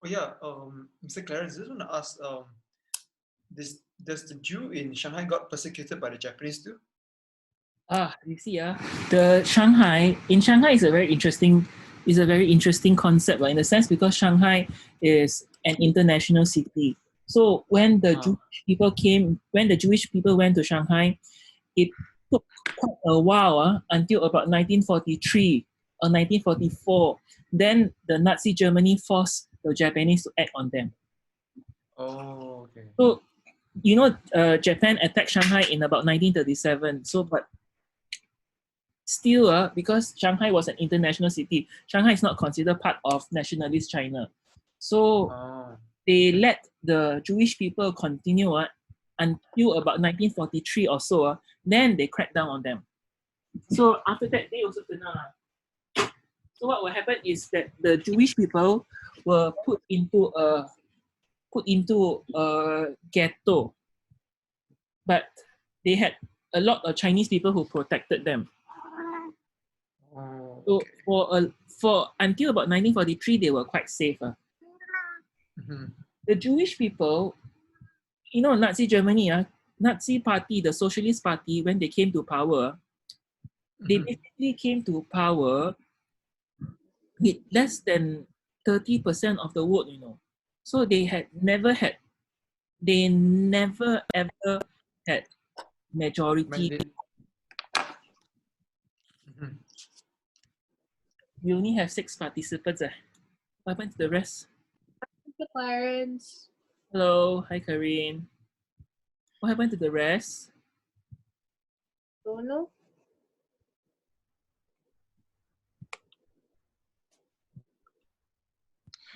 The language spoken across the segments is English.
Oh yeah, Mr. Clarence, I just want to ask, does the Jew in Shanghai got persecuted by the Japanese too? You see, the Shanghai in Shanghai is a very interesting concept, in the sense because Shanghai is an international city. So when the Jewish people went to Shanghai, it took quite a while until about 1943 or 1944. Then the Nazi Germany forced the Japanese to act on them. Oh, okay. So Japan attacked Shanghai in about 1937. So, but still, because Shanghai was an international city, Shanghai is not considered part of nationalist China. So they let the Jewish people continue until about 1943 or so. Then they cracked down on them. So after that, they also kena. So what will happen is that the Jewish people were put into a ghetto, but they had a lot of Chinese people who protected them. So for until about 1943, they were quite safe. The Jewish people, Nazi Germany, Nazi Party, the Socialist Party, when they came to power, they basically came to power with less than 30% of the vote, So they never ever had majority. We only have 6 participants. What happened to the rest? Mr. Clarence. Hello, hi Karine. What happened to the rest? Don't know.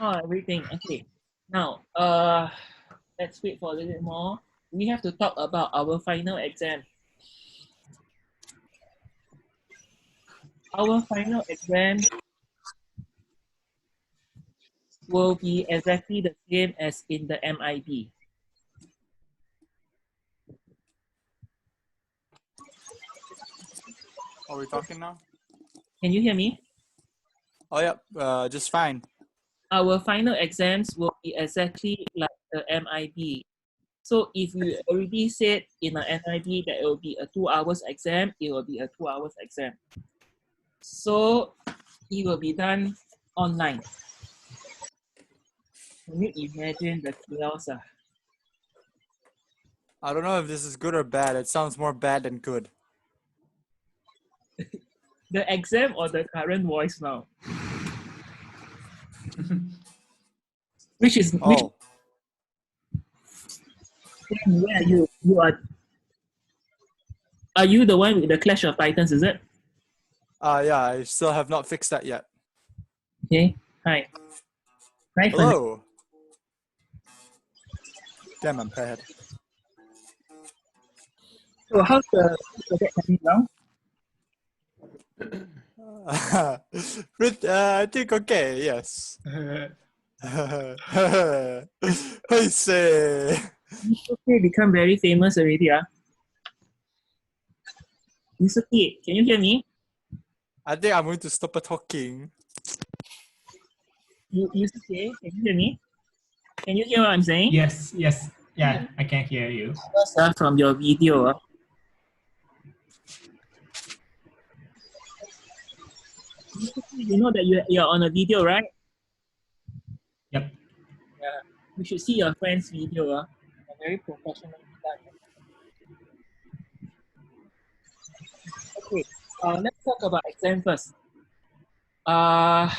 Oh, everything. Okay. Now, let's wait for a little bit more. We have to talk about our final exam. Our final exam will be exactly the same as in the MIB. Are we talking now? Can you hear me? Oh, yeah, just fine. Our final exams will be exactly like the MIB. So if you already said in an MIB that it will be a 2 hours exam, it will be a 2 hours exam. So it will be done online. Can you imagine the chaos? I don't know if this is good or bad. It sounds more bad than good. The exam or the current voice now? Which is where you are you the one with the Clash of Titans, is it? Yeah, I still have not fixed that yet. Okay. Hi. Hi. Hello. Damn, I'm bad. So how's the project coming down? I think okay, yes. I say. Okay, become very famous already, Yusuke, can you hear me? I think I'm going to stop talking. Yusuke, can you hear me? Can you hear what I'm saying? Yes. Yeah, I can hear you. From your video. You know that you're on a video, right? Yep. Yeah. You should see your friend's video. A very professional done. Okay. Let's talk about exam first. Our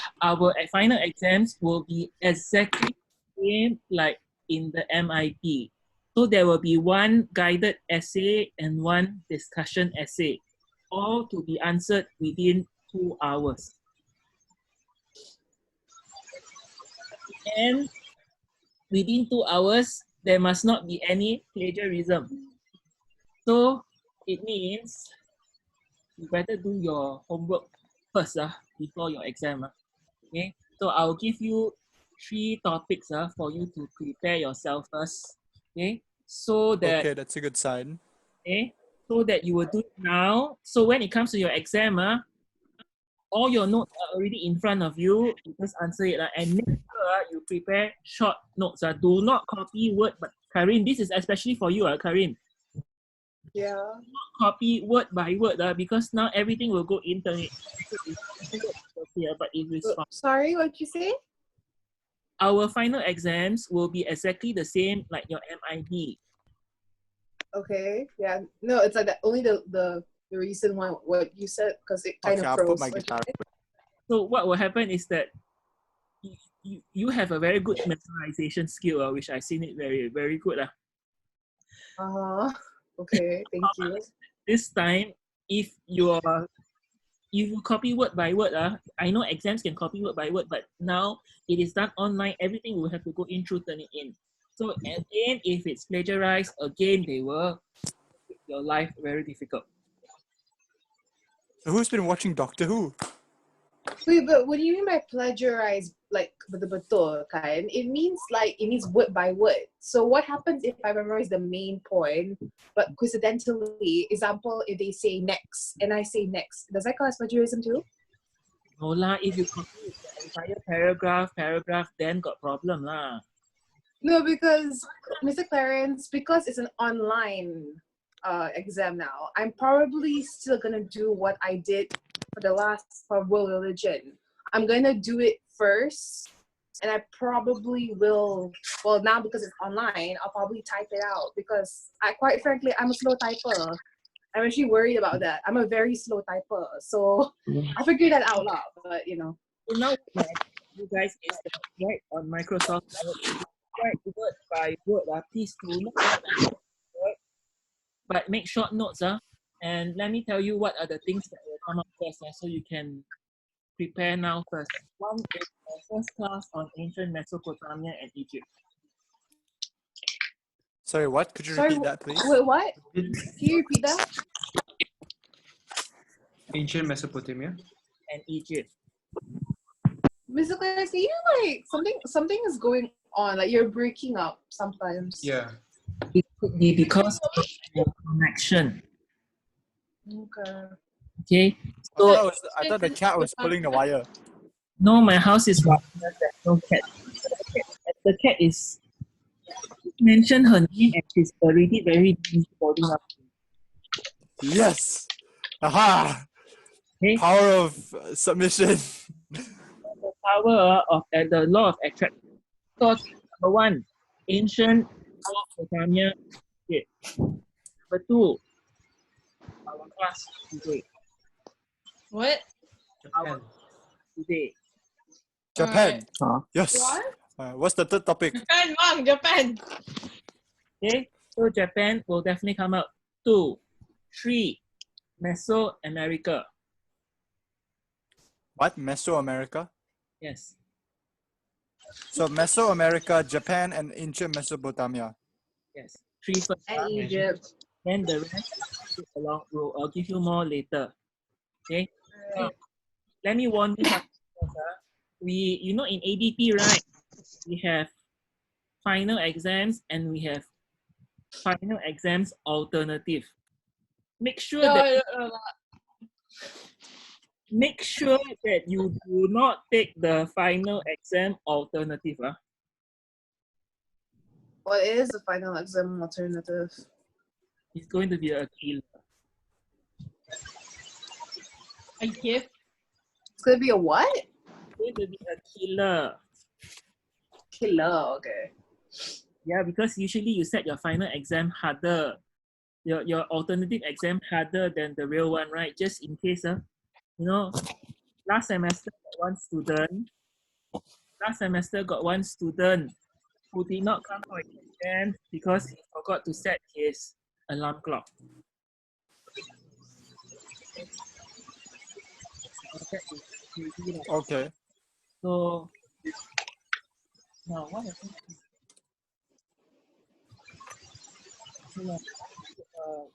final exams will be exactly the same like in the MIP. So there will be one guided essay and one discussion essay, all to be answered within 2 hours. And within 2 hours, there must not be any plagiarism. So it means you better do your homework first before your exam. Okay, so I'll give you 3 topics for you to prepare yourself first. Okay, so that that's a good sign. Okay, so that you will do it now. So when it comes to your exam, all your notes are already in front of you. You just answer it, and make sure you prepare short notes. Do not copy word, but Karin, this is especially for you, Karin. Yeah. Copy word by word because now everything will go internet. But it is fine. Sorry, what you say? Our final exams will be exactly the same like your MID. Okay. Yeah. No, it's like that. Only the recent one, what you said, because it kind Okay, of I'll froze. put my guitar. So what will happen is that you have a very good memorization skill, which I seen it very, very good. Okay. Thank you. This time, if you copy word by word, I know exams can copy word by word, but now it is done online. Everything will have to go in through Turnitin. So again, if it's plagiarized, again they will make your life very difficult. So who's been watching Doctor Who? Wait, but what do you mean by plagiarize? Like betul-betul kan? It means word by word. So what happens if I memorize the main point, but coincidentally, example, if they say next and I say next, does that count as plagiarism too? No lah, if you copy the entire paragraph, then got problem lah. No, because Mr. Clarence, because it's an online exam now, I'm probably still gonna do what I did for the last for world religion. I'm gonna do it first, and I probably will. Well, now because it's online, I'll probably type it out because quite frankly, I'm a slow typer. I'm actually worried about that. I'm a very slow typer, so I'll figure that out loud. But you know. So now you guys is right on Microsoft write word by word. Please do not write, but make short notes. And let me tell you what are the things that will come up first, so you can prepare now first. One is first class on ancient Mesopotamia and Egypt. Sorry, what? Could you Sorry, repeat that, please? wait, what? Can you repeat that? Ancient Mesopotamia. And Egypt. Mr. Clarence, can you something is going on, like you're breaking up sometimes. Yeah. It could be because of your connection. Okay. Okay. I So thought the cat was pulling the wire. no, my house is one. There's no cat. The cat is mentioned her name and she's already very busybody now. Yes. Aha! Okay. Power of submission. The power of the law of attraction. So number one, ancient Mesopotamia. Okay. Number two, our class today. What? Japan. Today. Japan. Yes. What? What's the third topic? Japan, Mom, Japan. Okay. So Japan will definitely come out. 2, 3, Mesoamerica. What? Mesoamerica? Yes. So Mesoamerica, Japan, and ancient Mesopotamia. Yes. 3 first. And Egypt. Then the rest along I'll give you more later. Okay. Now, let me warn you something. We in ADP, right? We have final exams and we have final exams alternative. Make sure that you do not take the final exam alternative. What is the final exam alternative? It's going to be a killer. A gift? It's gonna be a what? It's going to be a killer. Killer, okay. Yeah, because usually you set your final exam harder. Your alternative exam harder than the real one, right? Just in case, last semester got one student who did not come for exam because he forgot to set his alarm clock. Okay. So now what happens?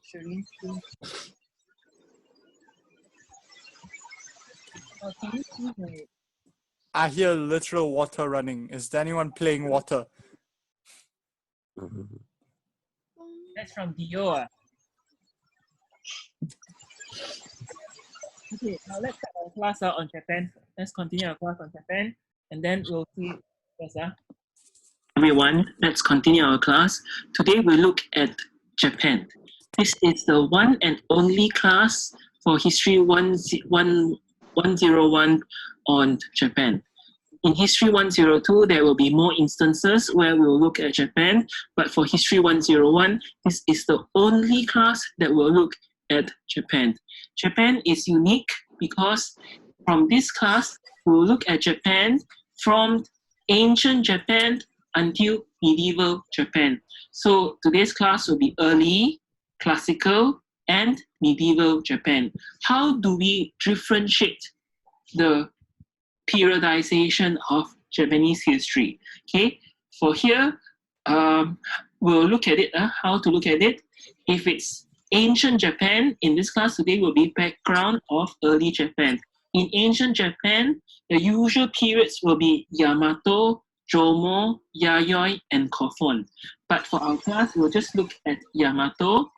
Shireen, can you see my I hear literal water running. Is there anyone playing water? That's from Dio. Okay, now let's start our class on Japan. Let's continue our class on Japan, and then we'll see Yes, everyone, let's continue our class. Today we look at Japan. This is the one and only class for History 101 on Japan. In History 102, there will be more instances where we will look at Japan, but for History 101, this is the only class that will look at Japan. Japan is unique because from this class, we will look at Japan from ancient Japan until medieval Japan. So today's class will be early, classical, and medieval Japan. How do we differentiate the periodization of Japanese history? Okay, for here, we'll look at it, how to look at it. If it's ancient Japan, in this class today will be background of early Japan. In ancient Japan, the usual periods will be Yamato, Jomo, Yayoi, and Kofun. But for our class, we'll just look at Yamato.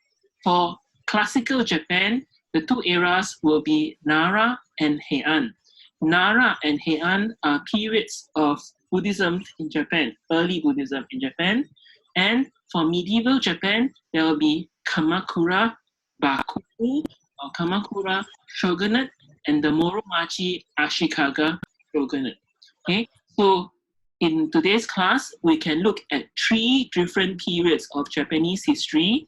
For classical Japan, the two eras will be Nara and Heian. Nara and Heian are periods of Buddhism in Japan, early Buddhism in Japan. And for medieval Japan, there will be Kamakura Bakufu or Kamakura Shogunate and the Muromachi Ashikaga Shogunate. Okay, so in today's class, we can look at three different periods of Japanese history.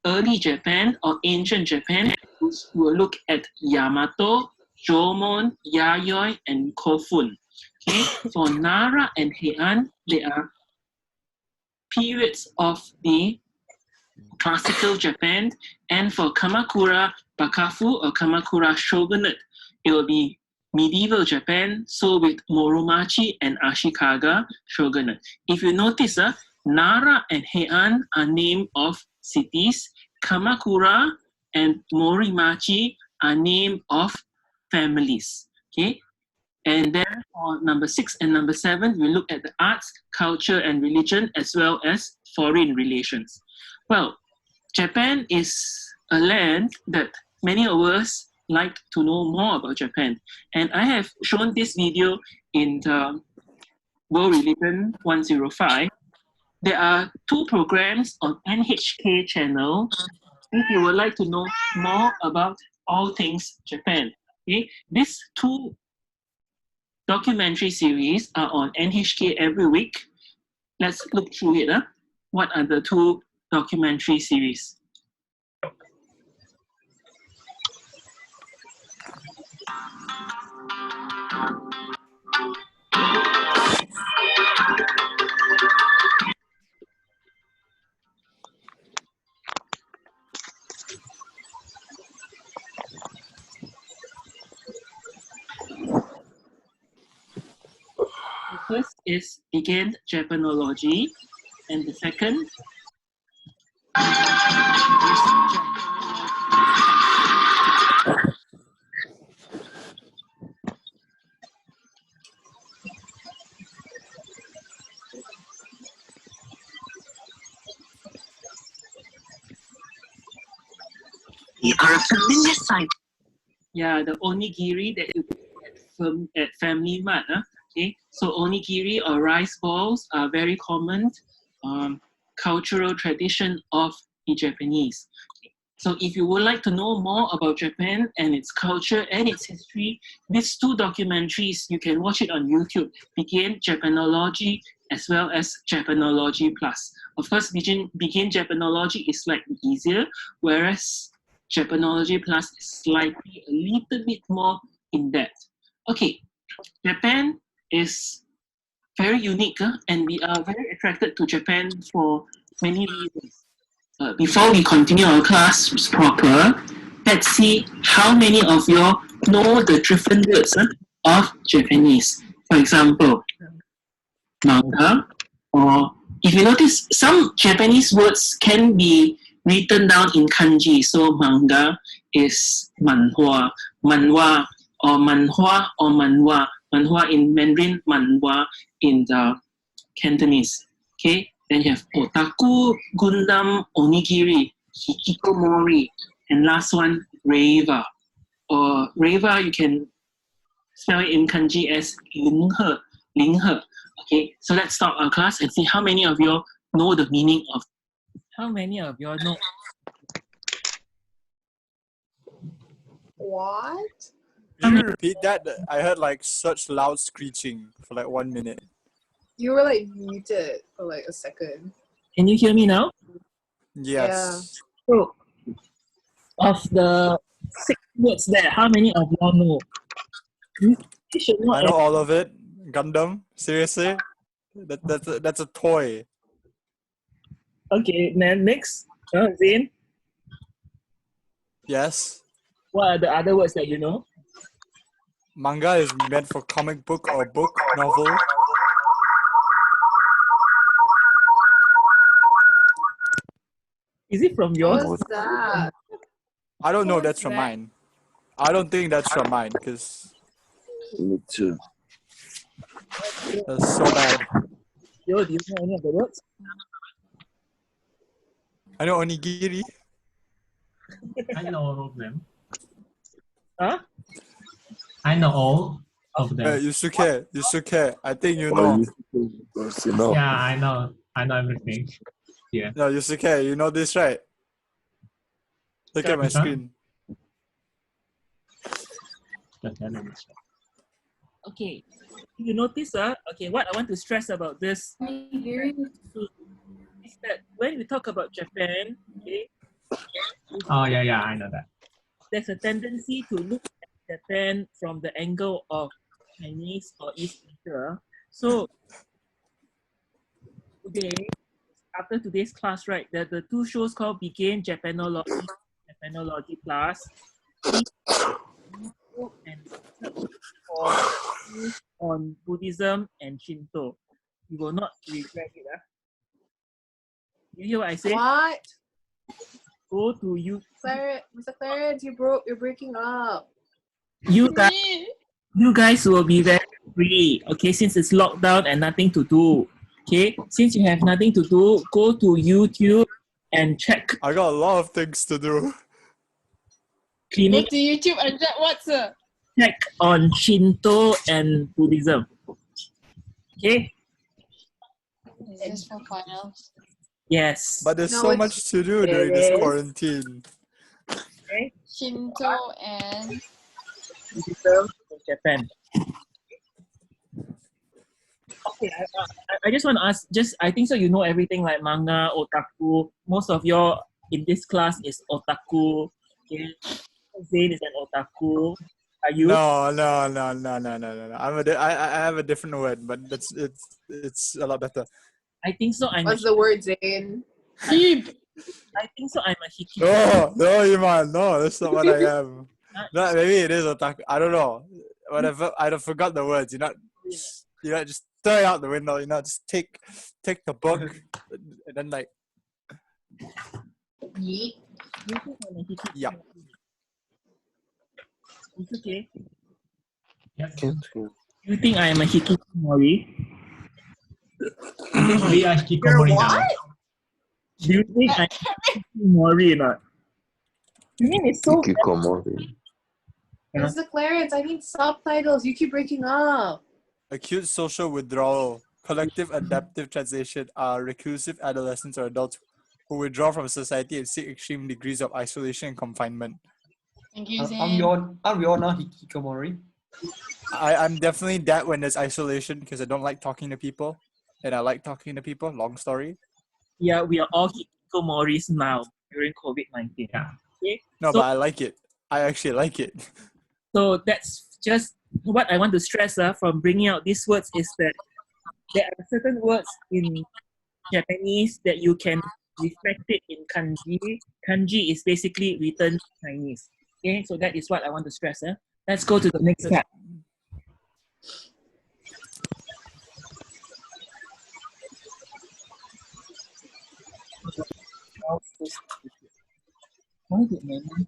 Early Japan or ancient Japan, we'll look at Yamato, Jomon, Yayoi, and Kofun. Okay? For Nara and Heian, they are periods of the classical Japan, and for Kamakura Bakafu or Kamakura Shogunate, it will be medieval Japan, so with Muromachi and Ashikaga Shogunate. If you notice, Nara and Heian are named of cities. Kamakura and Muromachi are named of families. Okay, and then for number 6 and number 7, we look at the arts, culture, and religion, as well as foreign relations. Well, Japan is a land that many of us like to know more about Japan. And I have shown this video in the World Religion 105. There are 2 programs on NHK channel if you would like to know more about all things Japan. Okay? These 2 documentary series are on NHK every week. Let's look through it. What are the 2 documentary series? The first is Begin Japanology, and the second is You are a familiar sight. yeah, the onigiri that you get at Family Mart. Okay, so onigiri or rice balls are very common cultural tradition of the Japanese. So if you would like to know more about Japan and its culture and its history, these 2 documentaries, you can watch it on YouTube, Begin Japanology as well as Japanology Plus. Of course, Begin Japanology is slightly easier, whereas Japanology Plus is slightly a little bit more in-depth. Okay, Japan is very unique, and we are very attracted to Japan for many reasons. Before we continue our class proper, let's see how many of you know the different words of Japanese. For example, manga, or if you notice, some Japanese words can be written down in kanji. So manga is manhwa, manhwa, or manhwa or manhwa. Manhwa in Mandarin, manhwa in the Cantonese. Okay, then you have otaku, gundam, onigiri, hikikomori, and last one, reiva. Or reiva, you can spell it in kanji as linghe. Okay, so let's start our class and see how many of you know the meaning of. How many of you know? What? Can you repeat that? I heard like such loud screeching for like 1 minute. You were like muted for like a second. Can you hear me now? Yes. So, of the 6 words there, how many of you know? You should know. I know all of it. Gundam? Seriously? That's a toy. Okay, then next, Zain, Yes. what are the other words that you know? Manga is meant for comic book or book, novel. Is it from yours? What's that? I don't know What's that's from that? mine. I don't think that's from mine because Me too. that's so bad. Yo, do you know any of the words? I know onigiri. I know all of them. Huh? I know all of them. Yusuke, I think you Well, know. you know. Yeah, I know everything. Yeah. No, Yusuke, you know this, right? Look at my Which one? screen. Just tell me which one. Okay. You notice, okay, what I want to stress about this is that when we talk about Japan, okay, Oh yeah, I know that. there's a tendency to look at Japan from the angle of Chinese or East Asia. So today, after today's class, right, the two shows called Begin Japanology, Japanology Plus, and for on Buddhism and Shinto. You will not regret it. You hear what I say? What? Go to you. Mr. Clarence, you're breaking up. You guys will be very free, okay, since it's locked down and nothing to do. Okay, since you have nothing to do, go to YouTube and check I got a lot of things to do. Go clinic, to YouTube and check what's check on Shinto and Buddhism. Okay? Just for finals. Yes. But there's No, so it's- much to do during this Yes. quarantine. Okay? Shinto and Buddhism in Japan. Okay, I just want to ask, I think so you know everything like manga, otaku. Most of your in this class is otaku. Okay? Zain is an otaku. Are you? No. I have a different word, but it's a lot better. I think so. What's the word, Zayn? Keep. I think so. I'm a hiki. No, Iman, no, that's not what I am. No, maybe it is otaku. I don't know. Whatever. I don't forgot the words. Just throw it out the window. Just take the book and then like You think I'm a hiki? yeah. It's okay. Yes. You think I am a hikikomori? We are Hikikomori now. Do you think I'm a hikikomori or not? You mean it's so Hikikomori. Yeah. Mr. Clarence, I need subtitles. You keep breaking up. Acute social withdrawal, collective adaptive translation are reclusive adolescents or adults who withdraw from society and seek extreme degrees of isolation and confinement. Thank you, Aren't Zain. we all now hikikomori? I'm definitely that when there's isolation because I don't like talking to people and I like talking to people. Long story. Yeah, we are all hikikomoris now during COVID-19. Yeah. Okay? No, So- but I like it. I actually like it. So that's just what I want to stress from bringing out these words is that there are certain words in Japanese that you can reflect it in kanji. Kanji is basically written Chinese. Okay, so that is what I want to stress. Let's go to the next part. Why did my name?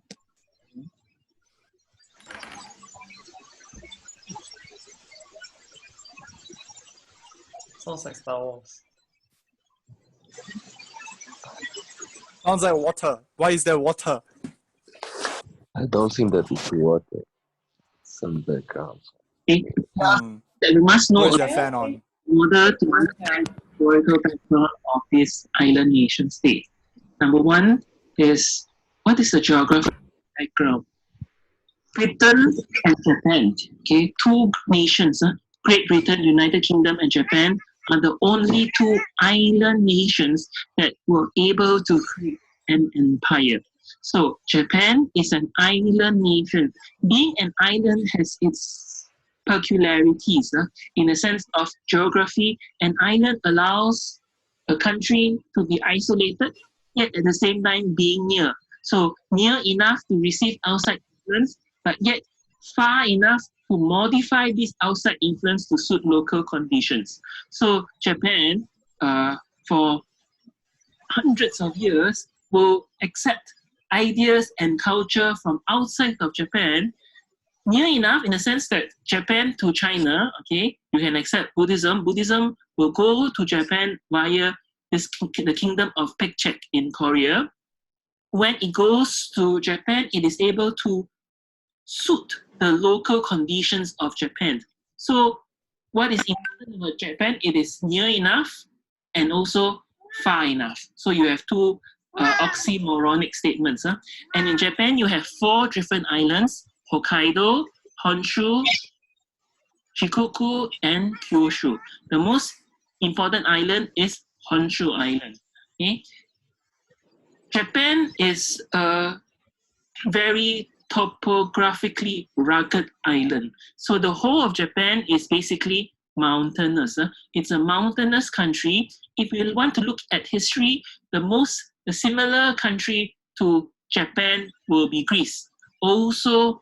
Sounds like Star Wars. Sounds like water. Why is there water? I don't think that it's water. Some background. Okay. Hmm. That we must know. Where's your fan on? order to understand the historical background of this island nation state. Number one is, what is the geographical background? Britain and Japan, okay, two nations, Great Britain, United Kingdom, and Japan are the only two island nations that were able to create an empire. So Japan is an island nation. Being an island has its peculiarities. In the sense of geography, an island allows a country to be isolated, yet at the same time being near. So near enough to receive outside influence, but yet far enough to modify this outside influence to suit local conditions. So Japan, for hundreds of years, will accept ideas and culture from outside of Japan, near enough in the sense that Japan to China, okay, you can accept Buddhism. Buddhism will go to Japan via the kingdom of Pekchek in Korea. When it goes to Japan, it is able to suit the local conditions of Japan. So what is important about Japan? It is near enough and also far enough. So you have two oxymoronic statements. And in Japan, you have 4 different islands: Hokkaido, Honshu, Shikoku, and Kyushu. The most important island is Honshu Island. Okay? Japan is a very topographically rugged island. So the whole of Japan is basically mountainous. It's a mountainous country. If you want to look at history, the similar country to Japan will be Greece. Also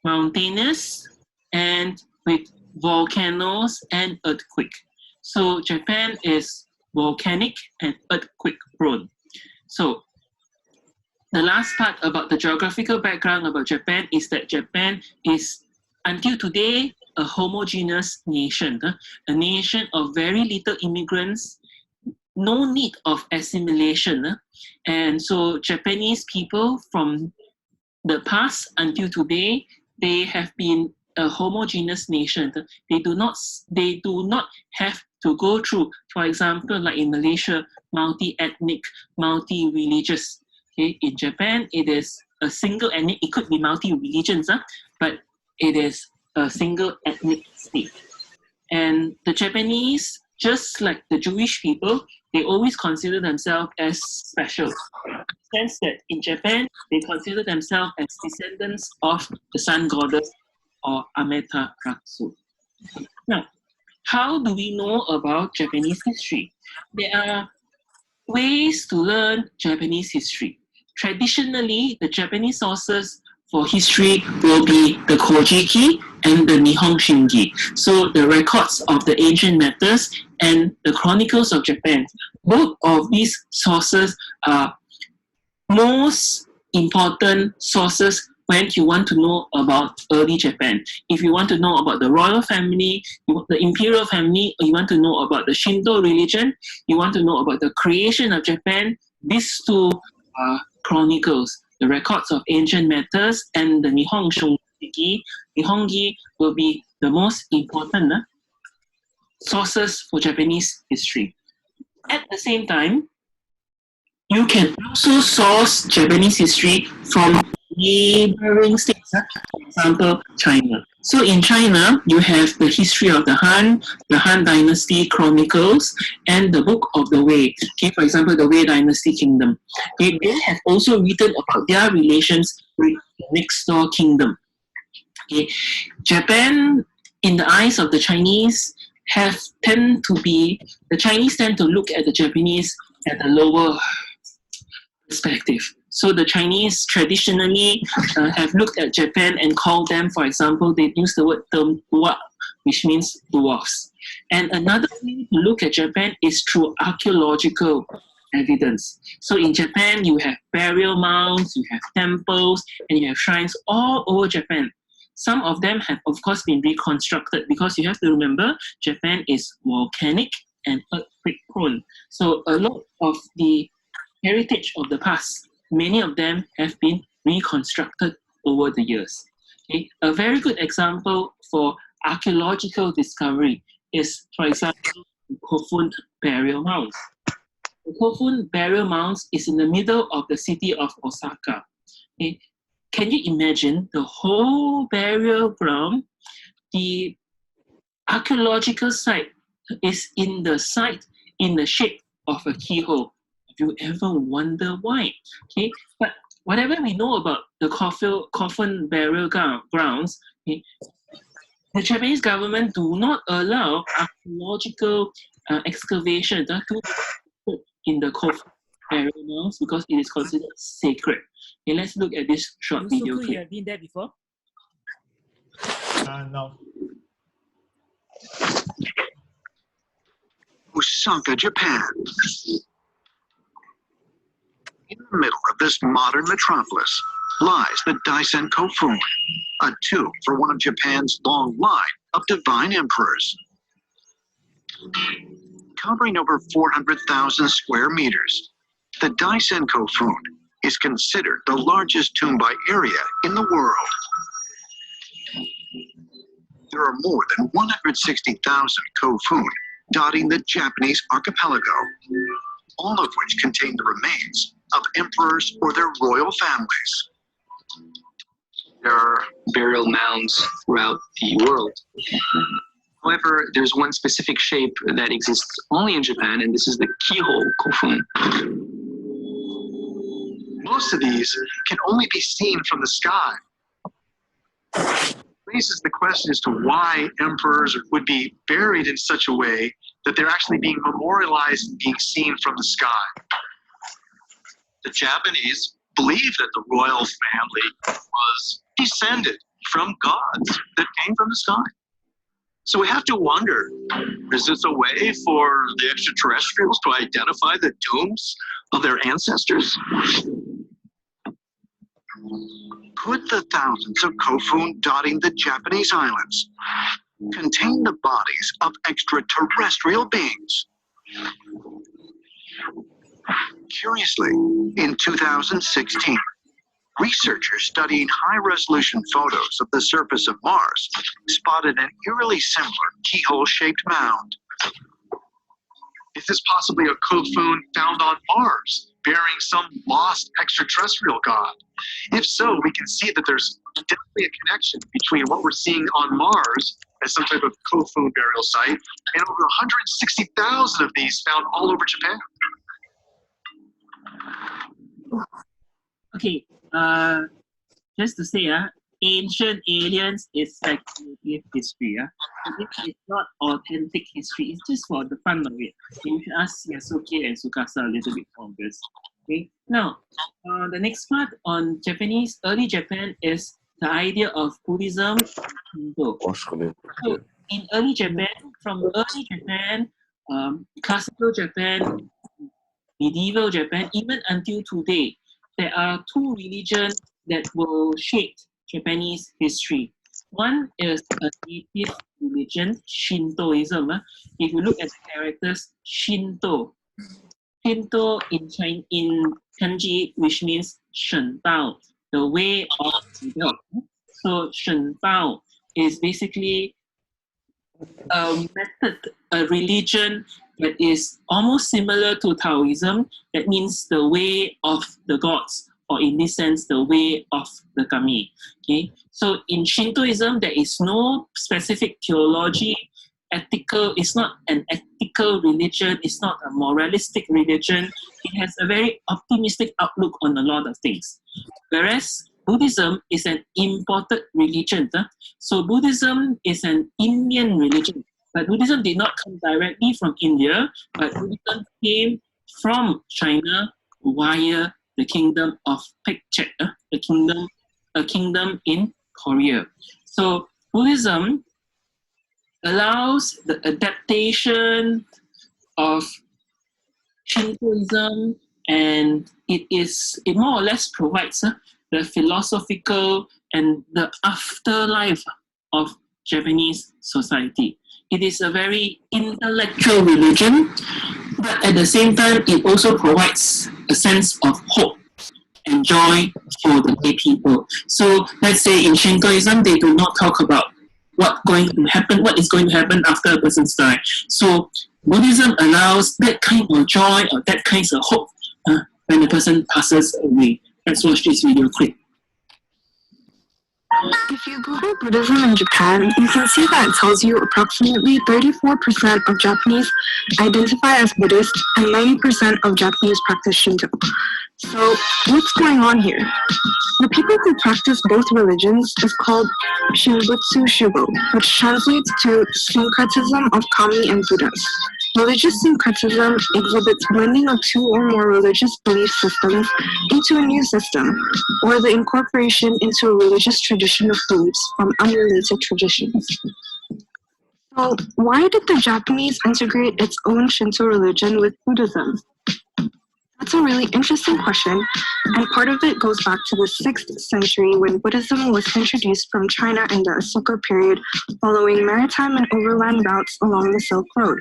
mountainous and with volcanoes and earthquake. So Japan is volcanic and earthquake prone. So the last part about the geographical background about Japan is that Japan is, until today, a homogeneous nation, a nation of very little immigrants, no need of assimilation. And so Japanese people from the past until today, they have been a homogeneous nation. They do not have to go through, for example, like in Malaysia, multi-ethnic, multi-religious. Okay, in Japan, it is a single ethnic. It could be multi-religions, but it is a single ethnic state. And the Japanese, just like the Jewish people, they always consider themselves as special. In the sense that in Japan, they consider themselves as descendants of the sun goddess or Amaterasu. Now, how do we know about Japanese history? There are ways to learn Japanese history. Traditionally, the Japanese sources for history will be the Kojiki and the Nihon Shingi. So the records of the ancient matters and the chronicles of Japan. Both of these sources are most important sources when you want to know about early Japan. If you want to know about the royal family, the imperial family, or you want to know about the Shinto religion, you want to know about the creation of Japan, these two chronicles, the records of ancient matters, and the Nihon Shongi, Nihongi will be the most important sources for Japanese history. At the same time, you can also source Japanese history from neighboring states, for example, China. So in China, you have the history of the Han Dynasty Chronicles, and the Book of the Wei. Okay, for example, the Wei Dynasty Kingdom. Okay, they have also written about their relations with the next door kingdom. Okay, Japan, in the eyes of the Chinese, the Chinese tend to look at the Japanese at a lower perspective. So the Chinese traditionally have looked at Japan and called them, for example, they use the word term dua, which means dwarfs. And another way to look at Japan is through archaeological evidence. So in Japan, you have burial mounds, you have temples, and you have shrines all over Japan. Some of them have, of course, been reconstructed because you have to remember, Japan is volcanic and earthquake prone. So a lot of the heritage of the past, many of them have been reconstructed over the years. Okay? A very good example for archaeological discovery is, for example, Kofun Burial Mounds. The Kofun Burial Mounds is in the middle of the city of Osaka. Okay? Can you imagine the whole burial ground? The archaeological site is in the shape of a keyhole. Have you ever wondered why? Okay, but whatever we know about the coffin burial grounds, okay, the Japanese government do not allow archaeological excavation to be put in the coffin burial grounds because it is considered sacred. Okay, let's look at this short video clip. You have been there before? No. Osaka, Japan. In the middle of this modern metropolis lies the Daisen Kofun, a tomb for one of Japan's long line of divine emperors. Covering over 400,000 square meters, the Daisen Kofun is considered the largest tomb by area in the world. There are more than 160,000 kofun dotting the Japanese archipelago, all of which contain the remains of emperors or their royal families. There are burial mounds throughout the world. However, there's one specific shape that exists only in Japan, and this is the keyhole kofun. Most of these can only be seen from the sky. Raises the question as to why emperors would be buried in such a way that they're actually being memorialized and being seen from the sky. The Japanese believe that the royal family was descended from gods that came from the sky. So we have to wonder, is this a way for the extraterrestrials to identify the tombs of their ancestors? Could the thousands of kofun dotting the Japanese islands contain the bodies of extraterrestrial beings? Curiously, in 2016, researchers studying high-resolution photos of the surface of Mars spotted an eerily similar keyhole-shaped mound. Is this possibly a kofun found on Mars, bearing some lost extraterrestrial god? If so, we can see that there's definitely a connection between what we're seeing on Mars as some type of kofun burial site and over 160,000 of these found all over Japan. Okay, just to say, ancient aliens is speculative history. It's not authentic history. It's just for the fun of it. You should ask Yasuke and Sukasa a little bit on this. Okay. Now, the next part on Japanese early Japan is the idea of Buddhism and Shinto. So, in early Japan, from early Japan, classical Japan, medieval Japan, even until today, there are two religions that will shape Japanese history. One is a native religion, Shintoism. If you look at the characters, Shinto in kanji, which means Shen Dao, the way of the God. So Shen Dao is basically a method, a religion that is almost similar to Taoism. That means the way of the gods, or in this sense, the way of the kami. Okay, so in Shintoism, there is no specific theology. It's not an ethical religion. It's not a moralistic religion. It has a very optimistic outlook on a lot of things. Whereas Buddhism is an imported religion. So Buddhism is an Indian religion. But Buddhism did not come directly from India, but Buddhism came from China via the kingdom of Pekchek, a kingdom in Korea. So Buddhism allows the adaptation of Shintoism, and it more or less provides the philosophical and the afterlife of Japanese society. It is a very intellectual religion, but at the same time, it also provides a sense of hope and joy for the lay people. So let's say in Shintoism, they do not talk about what is going to happen after a person's die. So Buddhism allows that kind of joy or that kind of hope when the person passes away. Let's watch this video quick. If you Google Buddhism in Japan, you can see that it tells you approximately 34% of Japanese identify as Buddhist and 90% of Japanese practice Shinto. So what's going on here? The people who practice both religions is called Shinbutsu Shugo, which translates to syncretism of Kami and Buddhas. Religious syncretism exhibits blending of two or more religious belief systems into a new system, or the incorporation into a religious tradition of beliefs from unrelated traditions. So why did the Japanese integrate its own Shinto religion with Buddhism? That's a really interesting question, and part of it goes back to the 6th century when Buddhism was introduced from China in the Asuka period following maritime and overland routes along the Silk Road.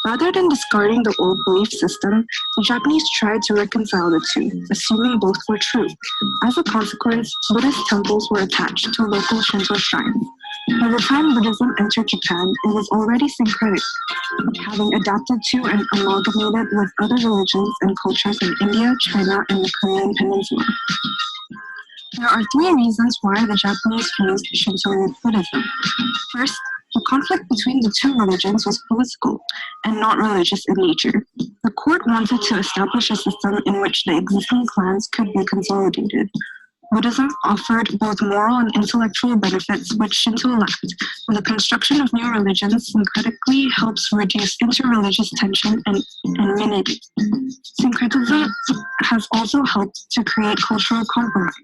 Rather than discarding the old belief system, the Japanese tried to reconcile the two, assuming both were true. As a consequence, Buddhist temples were attached to local Shinto shrines. By the time Buddhism entered Japan, it was already syncretic, having adapted to and amalgamated with other religions and cultures in India, China, and the Korean Peninsula. There are 3 reasons why the Japanese fused Shinto with Buddhism. First, the conflict between the 2 religions was political and not religious in nature. The court wanted to establish a system in which the existing clans could be consolidated. Buddhism offered both moral and intellectual benefits which Shinto lacked, and the construction of new religions syncretically helps reduce interreligious tension and anonymity. Syncretism has also helped to create cultural compromise.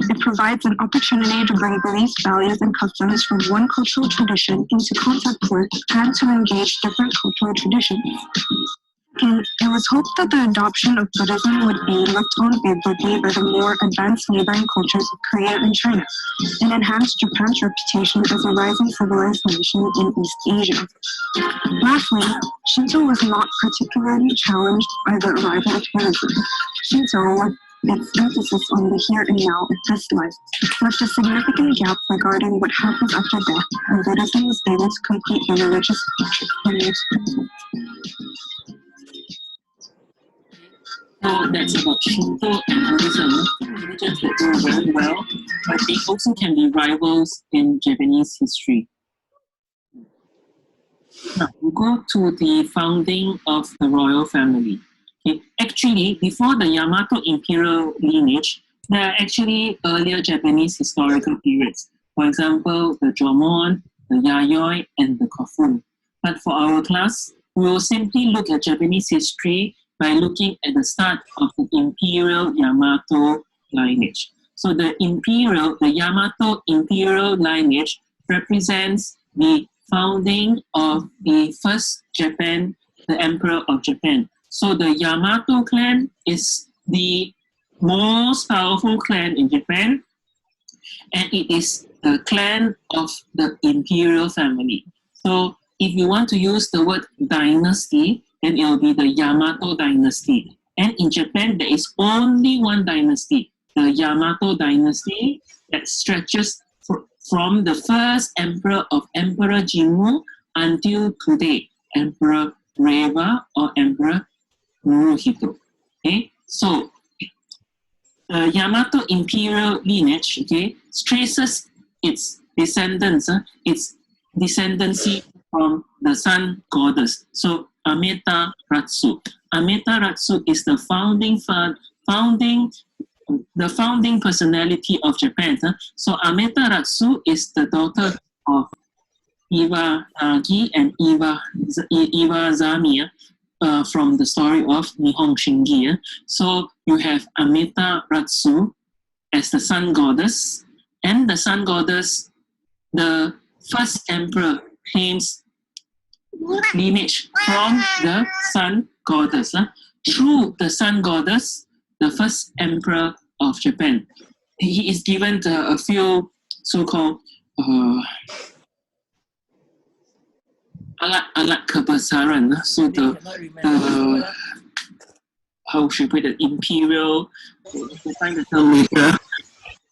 It provides an opportunity to bring beliefs, values, and customs from one cultural tradition into contact with and to engage different cultural traditions. And it was hoped that the adoption of Buddhism would be looked on favorably by the more advanced neighboring cultures of Korea and China, and enhance Japan's reputation as a rising civilized nation in East Asia. Lastly, Shinto was not particularly challenged by the arrival of Buddhism. Shinto, with its emphasis on the here and now of this life, left a significant gap regarding what happens after death, and Buddhism was able to complete the religious picture. So that's about Shinto and Buddhism, religions that do very well, but they also can be rivals in Japanese history. Now, we go to the founding of the royal family. Okay. Actually, before the Yamato imperial lineage, there are actually earlier Japanese historical periods. For example, the Jomon, the Yayoi, and the Kofun. But for our class, we will simply look at Japanese history by looking at the start of the imperial Yamato lineage. So the Yamato imperial lineage represents the founding of the first Japan, the Emperor of Japan. So the Yamato clan is the most powerful clan in Japan, and it is the clan of the imperial family. So if you want to use the word dynasty, then it will be the Yamato dynasty. And in Japan, there is only one dynasty, the Yamato dynasty, that stretches from the first emperor of Emperor Jimmu until today, Emperor Reiwa or Emperor Naruhito. Okay, so the Yamato imperial lineage, okay, traces its descendants, its descendancy from the sun goddess. So Ameta Ratsu. Ameta Ratsu is the founding personality of Japan. So Ameta Ratsu is the daughter of Iwagi and Iwazami from the story of Nihon Shingi. So you have Ameta Ratsu as the sun goddess, and the sun goddess, the first emperor, claims lineage from the sun goddess. Through the sun goddess, the first emperor of Japan, he is given a few so-called alat kebesaran. So the how should we put it, imperial, we'll find the term later,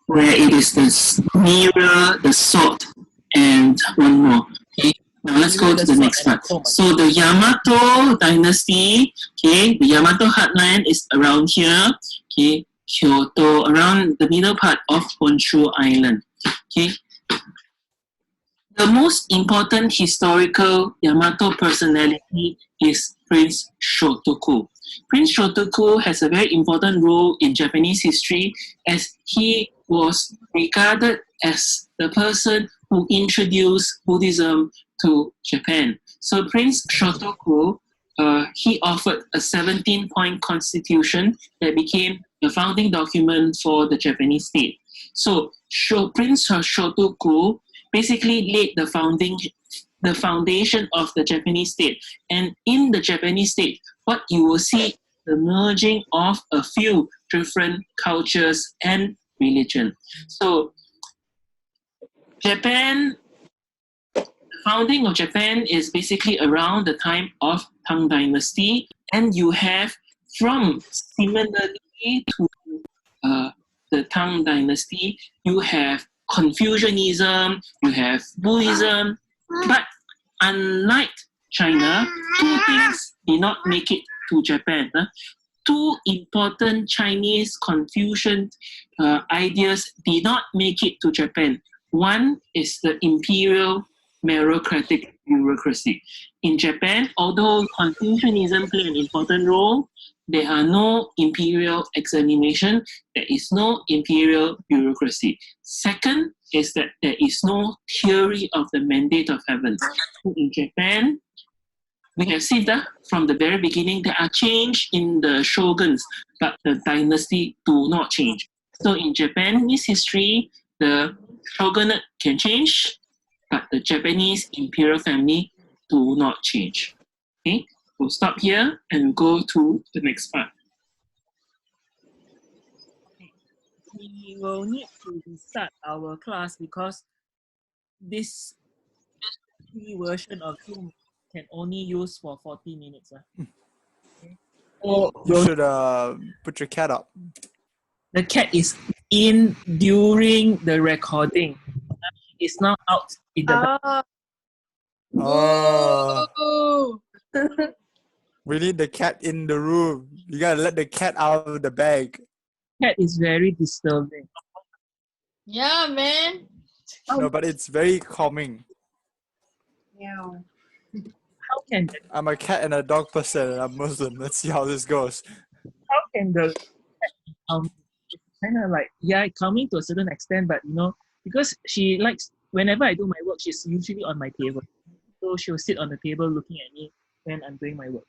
where it is the mirror, the sword, and one more. Okay, now let's go to the next part. So the Yamato dynasty, okay, the Yamato heartland is around here, okay, Kyoto, around the middle part of Honshu Island. Okay. The most important historical Yamato personality is Prince Shotoku. Prince Shotoku has a very important role in Japanese history as he was regarded as the person who introduced Buddhism to Japan. So Prince Shotoku, he offered a 17-point constitution that became the founding document for the Japanese state. So Prince Shotoku basically laid the foundation of the Japanese state. And in the Japanese state, what you will see the merging of a few different cultures and religion. So Japan, the founding of Japan is basically around the time of Tang Dynasty, and you have from similarly to the Tang Dynasty, you have Confucianism, you have Buddhism, but unlike China, two things did not make it to Japan. Two important Chinese Confucian ideas did not make it to Japan. One is the imperial meritocratic bureaucracy. In Japan, although Confucianism played an important role, there are no imperial examination, there is no imperial bureaucracy. Second is that there is no theory of the mandate of heaven. In Japan, we have seen that from the very beginning, there are change in the shoguns, but the dynasty do not change. So in Japanese history, the shogunate can change, but the Japanese imperial family do not change. Okay, we'll stop here and go to the next part. Okay. We will need to restart our class because this free version of Zoom can only use for 40 minutes. Okay. So You should put your cat up. the cat is in during the recording. It's now out in the back. Oh. We need the cat in the room. You gotta let the cat out of the bag. Cat is very disturbing. Yeah, man. No, but it's very calming. Yeah. How can I'm a cat and a dog person and I'm Muslim. Let's see how this goes. the it's kind of like, yeah, calming to a certain extent, but you know, because she likes, whenever I do my work, she's usually on my table. So she'll sit on the table looking at me when I'm doing my work.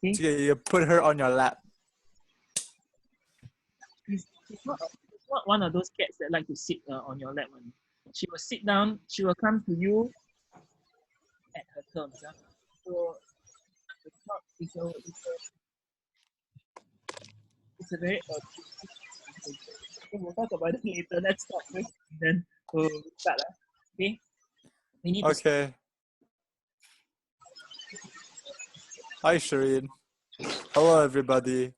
Okay? So you put her on your lap. She's not one of those cats that like to sit on your lap. She will sit down, she will come to you at her terms. So it's a very we'll talk about it later. Let's start with then we'll start. Okay? We need to Okay. Hi, Shireen. Hello, everybody.